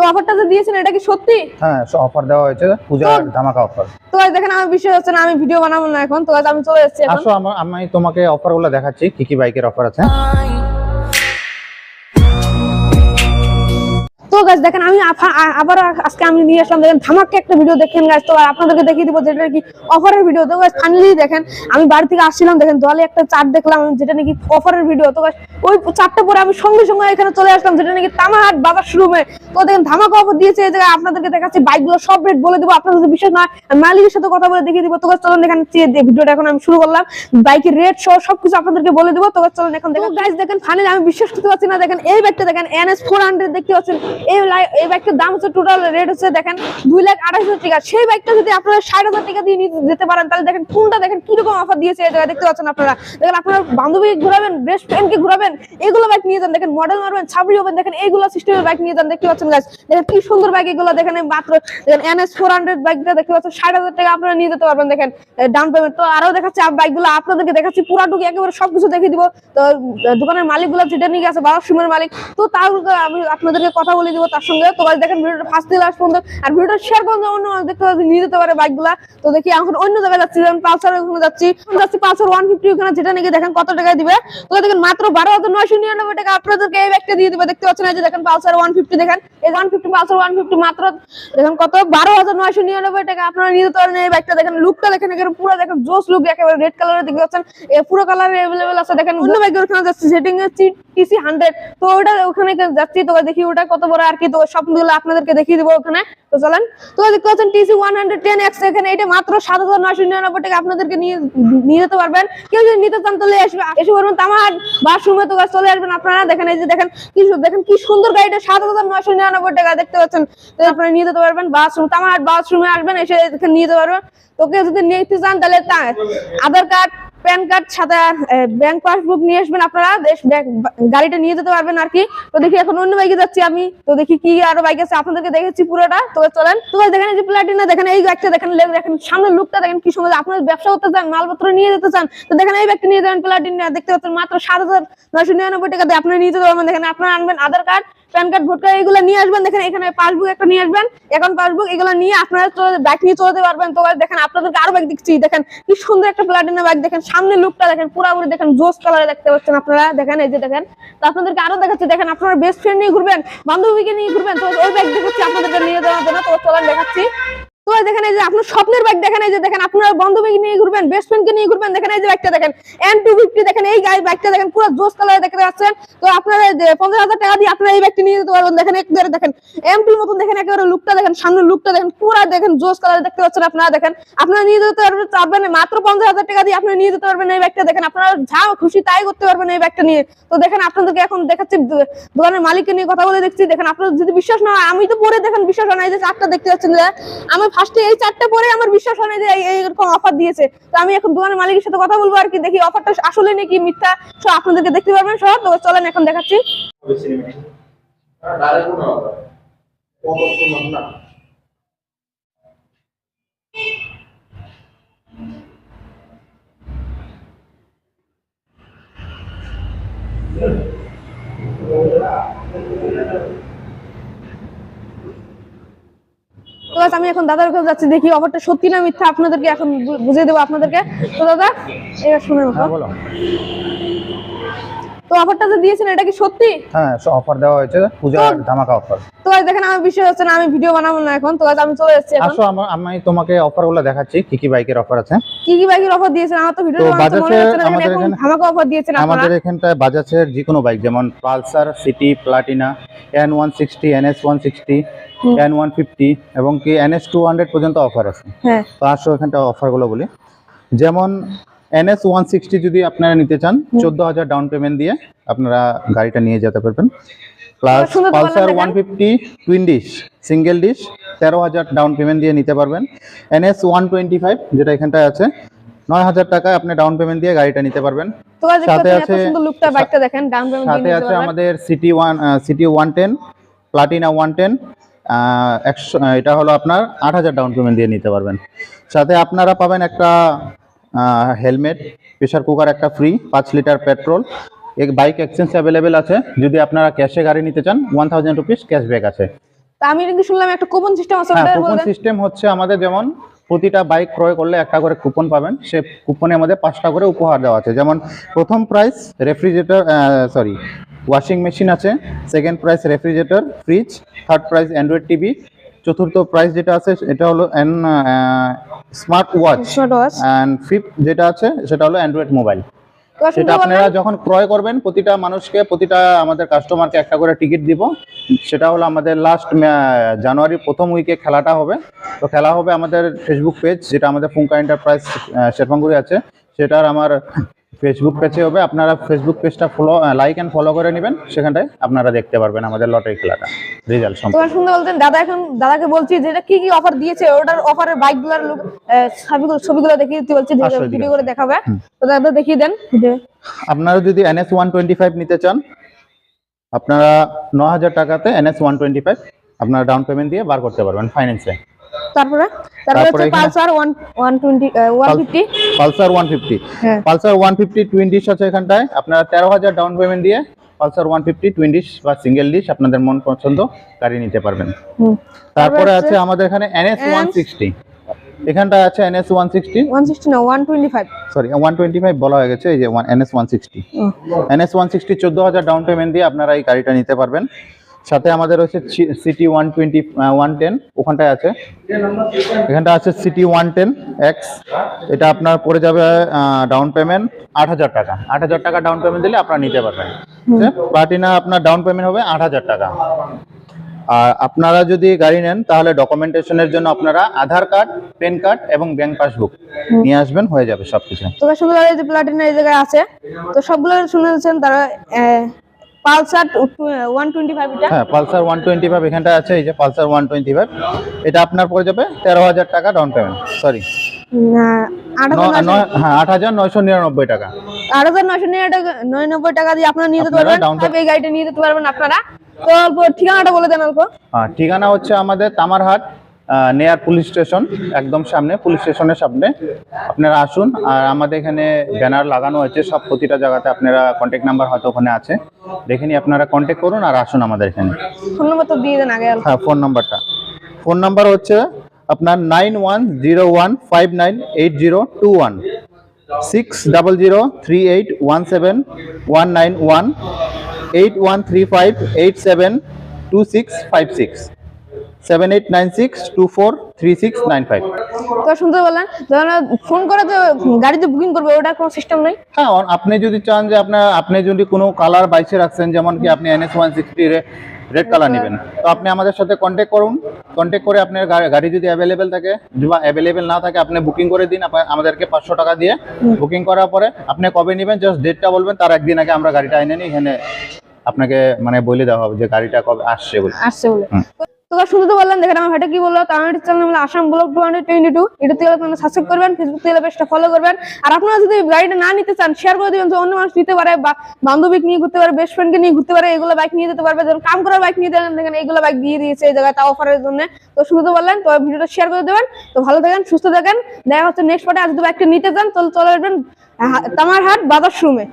অফারটা যে দিয়েছেন এটা কি সত্যি? হ্যাঁ, অফার দেওয়া হয়েছে, পূজার ধামাকা অফার। তো গাইস দেখেন আমার বিশ্বাস হচ্ছে না, আমি ভিডিও বানাবো না এখন। তো গাইস আমি চলে যাচ্ছি এখন। আসো আমি তোমাকে অফারগুলো দেখাচ্ছি, কি কি বাইকের অফার আছে। তো গাইস দেখেন আমি আবার আজকে আমি নিয়ে আসলাম, দেখেন ধামাকা একটা ভিডিও দেখেন গাইস। তো আপনাদেরকে দেখিয়ে দিব যেটা কি অফারের ভিডিও। তো গাইস ফাইনালি দেখেন আমি বাড়ি থেকে আসছিলাম, দেখেন দলে একটা চার্ট দেখলাম যেটা নাকি অফারের ভিডিও। তো গাইস ওই চার্টটা পরে আমি সঙ্গে সঙ্গে এখানে চলে আসলাম, যেটা নাকি তামাহাট বাজার শোরুমে। তো দেখেন ধামাকা অফার দিয়েছে এই জায়গায়। আপনাদেরকে দেখাচ্ছি বাইকগুলো সব রেট বলে দিব, আপনাদের যদি বিশ্বাস না হয় মালিকের সাথে কথা বলে দেখিয়ে দিব। তো গাইস চলুন দেখেন ভিডিওটা এখন আমি শুরু করলাম, বাইকের রেট সহ সবকিছু আপনাদেরকে বলে দিব। তো গাইস চলুন এখন দেখেন। গাইস দেখেন ফাইনালি আমি বিশ্বাস করতে পারছি না, দেখেন এই বাইকটা দেখেন NS 400 দেখতে পাচ্ছেন। এই বাইকটার দাম হচ্ছে টোটাল রেট হচ্ছে দেখেন 2,28,000 টাকা। সেই বাইকটা যদি আপনারা 60,000 টাকা দিয়ে নিতে যেতে পারেন তাহলে দেখেন কোনটা দেখেন কিরকম অফার দিয়েছে এই জায়গায় দেখতে পাচ্ছেন আপনারা। দেখেন আপনার বান্ধবীকে ঘোরাবেন, বেস্ট ফ্রেন্ডকে ঘোরাবেন, এগুলো বাইক নিয়ে যান, দেখেন মডেল মারবেন, ছাবড়ি হবেন, দেখেন এইগুলো সিস্টেমের বাইক নিয়ে যান দেখতে পাচ্ছেন গাইস। দেখেন কি সুন্দর বাইক এগুলো, দেখেন মাত্র দেখেন NS 400 বাইকটা দেখতে পাচ্ছেন 60,000 টাকা আপনারা নিয়ে যেতে পারবেন দেখেন ডাউন পেমেন্ট। তো আরো দেখাচ্ছি বাইকগুলো আপনাদেরকে দেখাচ্ছি পুরাটুকু একেবারে সবকিছু দেখিয়ে দিব। তো দোকানের মালিকগুলো যেটা নিয়ে গেছে বারাসুমের মালিক, তো তার আমি আপনাদেরকে কথা বলে দিব তার সঙ্গে। তো দেখেন ভিডিওটা ফার্স্ট থেকে লাস্ট পর্যন্ত, আর ভিডিওটা শেয়ার করুন অন্য দেখতে নিয়ে যেতে পারে বাইকগুলা। তো দেখি এখন অন্য জায়গায় যাচ্ছি, যেমন পালসার ওখানে যাচ্ছি পালসার 150 ওখানে, যেটা নাকি দেখেন কত টাকায় দিবে। তো দেখেন মাত্র 12,999 টাকা আপনাদেরকে এই ব্যাগটা দিয়ে দিবে দেখতে পাচ্ছেন। এই যে দেখেন পালসার 150, দেখেন এই 150 পালসার 150 মাত্র দেখেন কত 12,999 টাকা আপনারা নিয়ে যেতে পারেন এই ব্যাগটা। দেখেন লুকটা দেখেন একেবারে পুরো দেখেন জোস লুক, একেবারে রেড কালারে দেখতে পাচ্ছেন, পুরো কালারে अवेलेबल আছে। দেখেন অন্য বাইকের ওখানে যাচ্ছি সেটিং এর TC 100, তো ওটা ওখানে যাচ্ছি। তো দেখি ওটা কত বড় আর কি, তো সবগুলো আপনাদেরকে দেখিয়ে দিব ওখানে। তো চলেন। তো দেখতে পাচ্ছেন TC 110X, এখানে এটা মাত্র 7,999 টাকা আপনাদেরকে নিয়ে যেতে পারবেন। কেউ যদি নিতে চান তাহলে এসে পারবেন তামাহাট বাথরুমে। তো চলে আসবেন আপনারা। দেখেন এই যে দেখেন কি সুন্দর গাড়িটা 7,999 টাকা দেখতে পাচ্ছেন। তো আপনারা নিয়ে যেতে পারবেন বাথরুম, তামাহাট বাথরুমে আসবেন, এসে এখানে নিয়ে যেতে পারবেন। তো কেউ যদি নিতে চান তাহলে আধার কার্ড, প্যান কার্ড সাথে ব্যাংক পাসবুক নিয়ে আসবেন আপনারা, গাড়িটা নিয়ে যেতে পারবেন আর কি। তো দেখি এখন অন্য বাইকে যাচ্ছি আমি, তো দেখি কি আরো বাইক আছে আপনাদেরকে দেখেছি পুরোটা। তো চলেন। তো দেখেন এই যে প্লাটিনা, দেখেন এই বাইকটা দেখেন, দেখেন সামনের লুকটা দেখেন কি সুন্দর। আপনারা ব্যবসা করতে চান, মালপত্র নিয়ে যেতে চান, তো দেখেন এই বাইকটা নিয়ে যাবেন প্লাটিনা দেখতে পাচ্ছেন মাত্র 7,999 টাকা দিয়ে আপনারা নিয়ে যেতে পারবেন। দেখেন আপনারা আনবেন Aadhaar card, PAN card, vote card এগুলো নিয়ে আসবেন। দেখেন এখানে পাসবুক একটা নিয়ে আসবেন, অ্যাকাউন্ট পাসবুক, এগুলো নিয়ে আপনারা বাইক নিয়ে চলতে পারবেন। তো দেখেন আপনাদেরকে আরো বাইক দিচ্ছি, দেখেন কি সুন্দর একটা প্লাটিনা বাইক, দেখেন সামনে লুকটা দেখেন পুরোপুরি দেখেন জোস কালারে দেখতে পাচ্ছেন আপনারা। দেখেন এই যে দেখেন, তো আপনাদেরকে আরো দেখাচ্ছি, দেখেন আপনারা বেস্ট ফ্রেন্ড নিয়ে ঘুরবেন, বান্ধবীকে নিয়ে ঘুরবেন, তো ওই বাইক দেখাচ্ছি আপনাদেরকে নিয়ে যাওয়ার জন্য। তো চলেন দেখাচ্ছি। তো দেখেন এই যে আপনার স্বপ্নের বাইক, দেখেন এই যে দেখেন আপনার বান্ধবীকে নিয়ে ঘুরবেন, বেস্ট ফ্রেন্ডকে নিয়ে ঘুরবেন, দেখেন এই যে বাইকটা দেখেন N250, দেখেন এই বাইকটা দেখেন পুরো জোস কালারে দেখতে পাচ্ছেন। তো আপনারা 50,000 টাকা দিয়ে আপনারা এই বাইকটা নিয়ে যেতে পারবেন। দেখেন একেবারে দেখেন M2 মতন, দেখেন একেবারে লুকটা দেখেন, সামনের লুকটা দেখেন পুরো দেখেন জোস কালারে দেখতে পাচ্ছেন আপনারা। দেখেন আপনারা নিয়ে যেতে পারবেন মাত্র 50,000 টাকা দিয়ে আপনারা নিয়ে যেতে পারবেন এই বাইকটা। দেখেন আপনারা যা খুশি তাই করতে পারবেন এই বাইকটা নিয়ে। তো দেখেন আপনাদেরকে এখন দেখাচ্ছি দোকানের মালিককে নিয়ে কথা বলে দেখছি। দেখেন আপনারা যদি বিশ্বাস না হয়, আমি তো পরে দেখেন বিশ্বাস হয় না, এই যে চারটা দেখতে পাচ্ছেন, আমি ফার্স্টে এই চারটা পরে আমার বিশ্বাস হয় না যে এইরকম অফার দিয়েছে। তো আমি এখন দোকানের মালিকের সাথে কথা বলবো আর কি, দেখি অফারটা আসলে নাকি মিথ্যা, সব আপনাদেরকে দেখতে পারবেন সব। তো চলেন এখন দেখাচ্ছি। তো আমি এখন দাদার কাছে যাচ্ছি, দেখি অফারটা সত্যি না মিথ্যা আপনাদেরকে এখন বুঝিয়ে দেবো আপনাদেরকে। তো দাদা এবার শুনে বলো, তো অফারটা যে দিয়েছেন এটা কি সত্যি? হ্যাঁ, অফার দেওয়া হয়েছে, পূজার ধামাকা অফার। তো দেখেন আমার বিশ্বাস হচ্ছে না, আমি ভিডিও বানাবো না এখন। তো আমি চলে যাচ্ছি এখন। আসো আমি তোমাকে অফারগুলো দেখাচ্ছি, কি কি বাইকের অফার আছে। কি কি বাইকের অফার দিয়েছেন আমার তো ভিডিও বানাতে মনে হচ্ছে না, এখন ধামাকা অফার দিয়েছেন আপনারা। আমাদের এখানটায় বাজাজের যে কোনো বাইক, যেমন Pulsar, city, Platina, N160, NS160, N150 এবং কি NS 200 পর্যন্ত অফার আছে। হ্যাঁ, তো আসো এখানটা অফারগুলো বলি। যেমন NS160 যদি আপনারা নিতে চান 14,000 ডাউন পেমেন্ট দিয়ে আপনারা গাড়িটা নিয়ে যেতে পারবেন। Plus Pulsar 150 twin dish single dish 13,000 down payment দিয়ে নিতে পারবেন। NS125 যেটা এখানটায় আছে 9,000 টাকায় আপনি ডাউন পেমেন্ট দিয়ে গাড়িটা নিতে পারবেন। সাথে আছে সুন্দর লুকটা বাইকটা দেখেন, ডাউন পেমেন্ট সাথে আছে আমাদের সিটি 110, প্লাটিনা 110, এটা হলো আপনার 8,000 ডাউন পেমেন্ট দিয়ে নিতে পারবেন। সাথে আপনারা পাবেন একটা হেলমেট, প্রেসার কুকার একটা free, 5 litre petrol. Bike exchange available আছে, যদি আপনারা ক্যাশে গাড়ি নিতে চান 1000 রুপিস ক্যাশব্যাক আছে। তা আমি নাকি শুনলাম একটা কুপন সিস্টেম আছে, হ্যাঁ, ওটা কুপন বলবেন। সিস্টেম হচ্ছে আমাদের, যেমন প্রতিটা বাইক ক্রয় করলে একটা করে কুপন পাবেন, সে কুপনে আমাদের 5টা করে উপহার দেওয়া আছে। যেমন প্রথম প্রাইস রেফ্রিজারেটর, ওয়াশিং মেশিন আছে, second prize refrigerator, fridge, third price Android TV, চতুর্থ প্রাইস যেটা আছে এটা হলো smart watch, Smartwatch। And fifth যেটা আছে সেটা হলো অ্যান্ড্রয়েড মোবাইল। এবার শুনতে সেটা আপনারা বললেন। যখন ক্রয় করবেন, প্রতিটা মানুষকে, প্রতিটা আমাদের কাস্টমারকে একটা করে টিকিট দিব। সেটা হলো আমাদের লাস্ট জানুয়ারির প্রথম উইকে খেলাটা হবে। তো খেলা হবে আমাদের ফেসবুক পেজ, যেটা আমাদের ফুঙ্কা এন্টারপ্রাইজ শেরপাঙ্গুড়ি আছে, সেটার আমার ফেসবুক পেজে হবে। আপনারা ফেসবুক পেজটা লাইক অ্যান্ড ফলো করে নেবেন, সেখানটায় আপনারা দেখতে পারবেন আমাদের লটারি খেলাটা রেজাল্ট সম্পর্কে। তোমার শুনতে বলতেন দাদা, এখন দাদাকে বলছি যেটা কি কি অফার দিয়েছে, ওটার অফারের বাইকগুলোর ছবিগুলো দেখিয়ে দিতে বলছি, আসলে ভিডিও করে দেখাবে। তো দাদা দেখিয়ে দেন ভিডিও। আপনারা যদি NS 125 নিতে চান, আপনারা 9,000 টাকাতে NS 125 আপনারা ডাউন পেমেন্ট দিয়ে বার করতে পারবেন ফাইন্যান্সে। তারপরে হচ্ছে পালসার 150। পালসার 150, হ্যাঁ। পালসার 150 টুইন ডিশ আছে এখানটায়। আপনারা 13,000 ডাউন পেমেন্ট দিয়ে পালসার 150 টুইন ডিশ বা সিঙ্গেল ডিশ আপনাদের মন পছন্দ গাড়ি নিতে পারবেন। তারপরে আছে আমাদের এখানে NS 160, এখানটায় আছে NS 160, 160 না 125। সরি 125 বলা হয়ে গেছে, এই যে NS 160। NS 160 14,000 ডাউন পেমেন্ট দিয়ে আপনারা এই গাড়িটা নিতে পারবেন। সাথে আমাদের হচ্ছে সিটি 110, ওখানটায় আছে, এখানটা আছে সিটি 110 এক্স। এটা আপনার পড়ে যাবে ডাউন পেমেন্ট 8,000 টাকা। 8,000 টাকা ডাউন পেমেন্ট দিলে আপনারা নিতে পারবেন। প্লাটিনা আপনার ডাউন পেমেন্ট হবে 8,000 টাকা। আর আপনারা যদি গাড়ি নেন তাহলে ডকুমেন্টেশনের জন্য আপনারা আধার কার্ড, প্যান কার্ড এবং ব্যাংক পাসবুক নিয়ে আসবেন, হয়ে যাবে সবকিছু। তো শুধু এই যে প্লাটিনা এই জায়গায় আছে, তো সবগুলো শুনেছেন তারা। পালসার 125 এটা, হ্যাঁ পালসার 125 এখানটা আছে, এই যে পালসার 125, এটা আপনার পড়ে যাবে 13,000 টাকা ডাউন পেমেন্ট, সরি 8,999 টাকা। 8,999 টাকা দিয়ে আপনারা নিয়ে যেতে আপনারা পারবেন, এই গাড়িটা নিয়ে যেতে পারবেন আপনারা। তো অল্প ঠিকানাটা বলে দেন অল্প। ঠিকানা হচ্ছে আমাদের তামারহাট নেয়ার পুলিশ স্টেশন, একদম সামনে, পুলিশ স্টেশনের সামনে। আপনারা আসুন, আর আমাদের এখানে ব্যানার লাগানো হয়েছে সব, প্রতিটা জায়গাতে। আপনারা কন্ট্যাক্ট নাম্বার হয়তো ওখানে আছে, দেখে নিয়ে আপনারা কন্ট্যাক্ট করুন আর আসুন আমাদের এখানে। ফোন নম্বর তো দিয়ে দেন আগে। হ্যাঁ, ফোন নাম্বার হচ্ছে আপনার 9101598021, 6003817191, 8135872656, 7896243695। তো শুনতে বললেন ফোন করে তো গাড়িতে বুকিং করবে, ওটা কোনো সিস্টেম নাই? হ্যাঁ, আপনি যদি চান যে আপনি যদি কোনো কালার বাইসে রাখছেন, যেমন কি আপনি NS 160 রেড কালার নেবেন, তো আপনি আমাদের সাথে কন্ট্যাক্ট করুন। কন্ট্যাক্ট করে আপনার গাড়ি যদি অ্যাভেলেবেল থাকে, বা অ্যাভেলেবেল না থাকে, আপনি বুকিং করে দিন আমাদেরকে 500 টাকা দিয়ে। বুকিং করার পরে আপনি কবে নেবেন জাস্ট ডেটটা বলবেন, তার একদিন আগে আমরা গাড়িটা এনে নিই, এখানে আপনাকে মানে বলে দেওয়া হবে যে গাড়িটা কবে আসছে বলে। তো শুনতে বললেন, দেখেন আমার ভাইটা কি বললো। আমার চ্যানেল হলো আসাম ব্লগ 222, এটা থেকে আপনারা সাবস্ক্রাইব করবেন, ফেসবুক থেকে পেজটা ফলো করবেন। আর আপনারা যদি গাড়িটা না নিতে চান, শেয়ার করে দিবেন, অন্য মানুষ নিতে পারে, বা বান্ধবীকে নিয়ে ঘুরতে পারে, বেস্ট ফ্রেন্ডকে নিয়ে ঘুরতে পারে, এগুলো বাইক নিয়ে যেতে পারবে। যেমন কাম করার বাইক নিয়ে দেন, দেখেন এইগুলো বাইক দিয়ে দিয়েছে এই জায়গায়, তা অফারের জন্য। তো শুনতে বললেন, তো ভিডিওটা শেয়ার করে দেবেন। তো ভালো থাকেন, সুস্থ থাকেন, দেখা হচ্ছে নেক্সট পার্টে। আর যদি বাইকটা নিতে চান তাহলে চলে আসবেন তামারহাট বাজার শোরুমে।